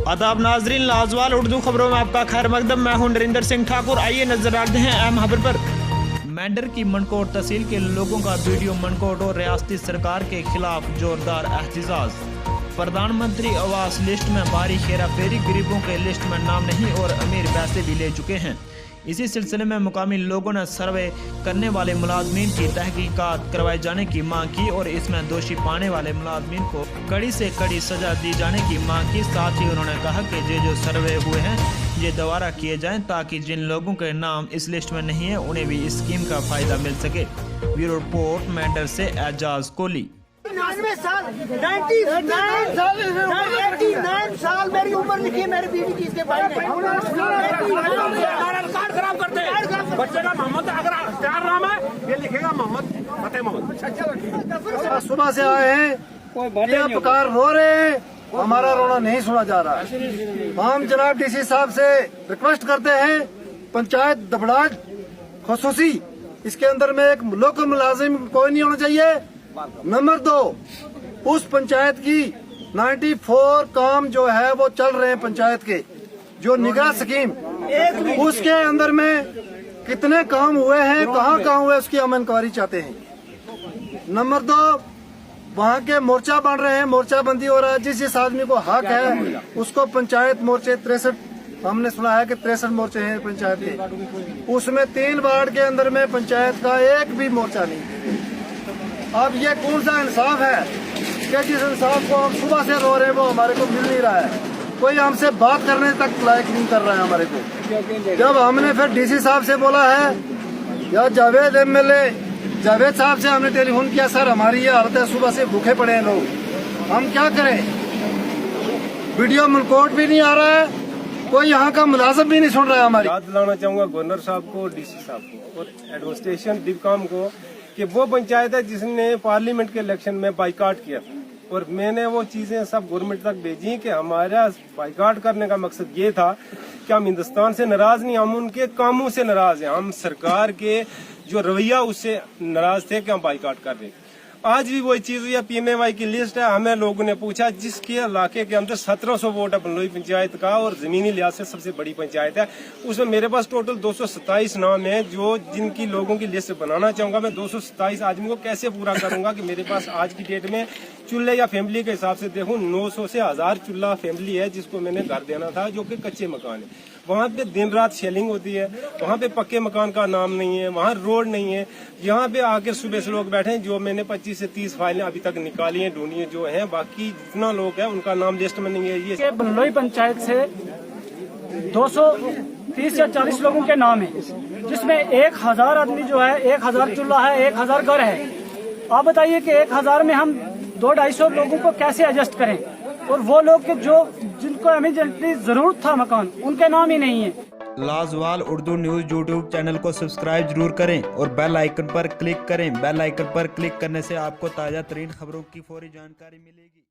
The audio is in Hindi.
आदाब नाजरीन, लाजवाल उर्दू खबरों में आपका खैर मकदम। मैं हूं नरेंद्र सिंह ठाकुर। आइए नजर डालते हैं अहम खबर पर। मेंढर की मनकोट तहसील के लोगों का वीडियो मनकोट और रियासती सरकार के खिलाफ जोरदार एहतजाज। प्रधानमंत्री आवास लिस्ट में भारी हेरा फेरी, गरीबों के लिस्ट में नाम नहीं और अमीर पैसे भी ले चुके हैं। इसी सिलसिले में मुकामी लोगों ने सर्वे करने वाले मुलाजमीन की तहकीकात करवाए जाने की मांग की और इसमें दोषी पाने वाले मुलाजमीन को कड़ी से कड़ी सजा दी जाने की मांग की। साथ ही उन्होंने कहा कि जो सर्वे हुए हैं ये दोबारा किए जाएं ताकि जिन लोगों के नाम इस लिस्ट में नहीं है उन्हें भी इस स्कीम का फायदा मिल सके। ब्यूरो रिपोर्ट, मेंढर से एजाज कोहली। 99 साल मेरी उम्र लिखी है, मेरी बीवी की इसके भाई ने कार्ड खराब करते हैं। बच्चे का मोहम्मद अगर चार नाम है ये लिखेगा मोहम्मद फतेह मोहम्मद। सुबह से आए हैं, ये पुकार रो रहे हैं, हमारा रोना नहीं सुना जा रहा है। हम जनाब डीसी साहब से रिक्वेस्ट करते हैं, पंचायत दबड़ाज खसूसी इसके अंदर में एक लोकल मुलाजिम कोई नहीं होना चाहिए। नंबर 2, उस पंचायत की 94 काम जो है वो चल रहे हैं पंचायत के, जो निगरान स्कीम उसके अंदर में कितने काम हुए हैं, कहाँ हुए, उसकी हम इंक्वायरी चाहते हैं। नंबर 2, वहाँ के मोर्चा बन रहे हैं, मोर्चाबंदी हो रहा है। जिस आदमी को हक है उसको पंचायत मोर्चे 63, हमने सुना है कि 63 मोर्चे हैं पंचायत के, उसमें 3 वार्ड के अंदर में पंचायत का एक भी मोर्चा नहीं। अब ये कौन सा इंसाफ है कि जिस इंसाफ को हम सुबह से रो रहे हैं वो हमारे को मिल नहीं रहा है। कोई हमसे बात करने तक लायक नहीं कर रहा है हमारे को। जब हमने फिर डीसी साहब से बोला है या जावेद एमएलए जावेद साहब से हमने टेलीफोन किया, सर हमारी ये हालत है, सुबह से भूखे पड़े हैं लोग, हम क्या करें। वीडियो मनकोट भी नहीं आ रहा है, कोई यहाँ का मुलाजिम भी नहीं सुन रहा है हमारी। याद दिलाना चाहूंगा गवर्नर साहब को, डीसी साहब को और एडमिनिस्ट्रेशन डिपकाम को कि वो पंचायत है जिसने पार्लियामेंट के इलेक्शन में बाइकाट किया था और मैंने वो चीजें सब गवर्नमेंट तक भेजी कि हमारा बाइकाट करने का मकसद ये था कि हम हिंदुस्तान से नाराज नहीं, हम उनके कामों से नाराज हैं, हम सरकार के जो रवैया उससे नाराज थे कि हम बाइकाट कर रहे। आज भी वही चीज हुई है। PMAY की लिस्ट है, हमें लोगों ने पूछा जिसके इलाके के अंदर 1700 वोट है बंडलोई पंचायत का और जमीनी लिहाज से सबसे बड़ी पंचायत है, उसमें मेरे पास टोटल 227 नाम है जो जिनकी लोगों की लिस्ट बनाना चाहूंगा। मैं 227 आदमी को कैसे पूरा करूंगा कि मेरे पास आज की डेट में चूल्हे या फैमिली के हिसाब से देखूं 900 से 1000 चूल्हा फैमिली है जिसको मैंने घर देना था, जो कि कच्चे मकान है। वहाँ पे दिन रात शेलिंग होती है, वहाँ पे पक्के मकान का नाम नहीं है, वहाँ रोड नहीं है। यहाँ पे आकर सुबह से लोग बैठे हैं, जो मैंने 25 से 30 फाइलें अभी तक निकाली हैं, ढूंढी जो हैं, बाकी जितना लोग हैं उनका नाम लिस्ट में नहीं है। ये बंडलोई पंचायत से 230 या 40 लोगों के नाम है, जिसमें 1000 आदमी जो है, 1000 चूल्हा है, 1000 घर है। आप बताइए कि 1000 में हम 200-250 लोगों को कैसे एडजस्ट करें, और वो लोग के जो जिनको इमीडिएटली जरूरत था मकान, उनके नाम ही नहीं है। लाजवाल उर्दू न्यूज यूट्यूब चैनल को सब्सक्राइब जरूर करें और बेल आइकन पर क्लिक करें। बेल आइकन पर क्लिक करने से आपको ताज़ा तरीन खबरों की फौरी जानकारी मिलेगी।